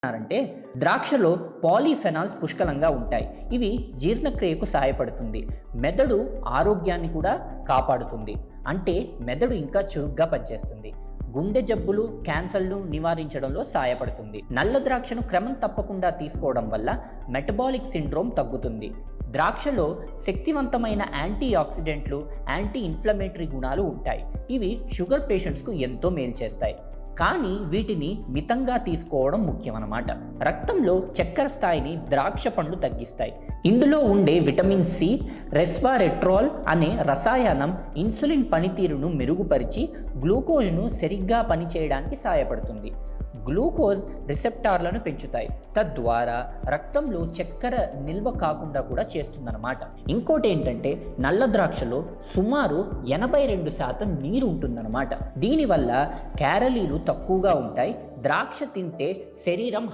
అంటే ద్రాక్షలో పాలీఫెనాల్స్ పుష్కలంగా ఉంటాయి. ఇవి జీర్ణక్రియకు సహాయపడుతుంది. మెదడు ఆరోగ్యాన్ని కూడా కాపాడుతుంది. అంటే మెదడు ఇంకా చురుగ్గా పనిచేస్తుంది. గుండె జబ్బులు, క్యాన్సర్ను నివారించడంలో సహాయపడుతుంది. నల్ల ద్రాక్షను క్రమం తప్పకుండా తీసుకోవడం వల్ల మెటబాలిక్ సిండ్రోమ్ తగ్గుతుంది. ద్రాక్షలో శక్తివంతమైన యాంటీ ఆక్సిడెంట్లు, యాంటీ ఇన్ఫ్లమేటరీ గుణాలు ఉంటాయి. ఇవి షుగర్ పేషెంట్స్కు ఎంతో మేలు చేస్తాయి. కానీ వీటిని మితంగా తీసుకోవడం ముఖ్యమన్నమాట. రక్తంలో చక్కెర స్థాయిని ద్రాక్ష పండ్లు తగ్గిస్తాయి. ఇందులో ఉండే విటమిన్ సి, రెస్వారెట్రాల్ అనే రసాయనం ఇన్సులిన్ పనితీరును మెరుగుపరిచి గ్లూకోజ్ను సరిగ్గా పనిచేయడానికి సహాయపడుతుంది. గ్లూకోజ్ రిసెప్టార్లను పెంచుతాయి, తద్వారా రక్తంలో చక్కెర నిల్వ కాకుండా కూడా చేస్తుందన్నమాట. ఇంకోటి ఏంటంటే నల్ల ద్రాక్షలో సుమారు 82% నీరు ఉంటుందన్నమాట. దీనివల్ల క్యాలరీలు తక్కువగా ఉంటాయి. ద్రాక్ష తింటే శరీరం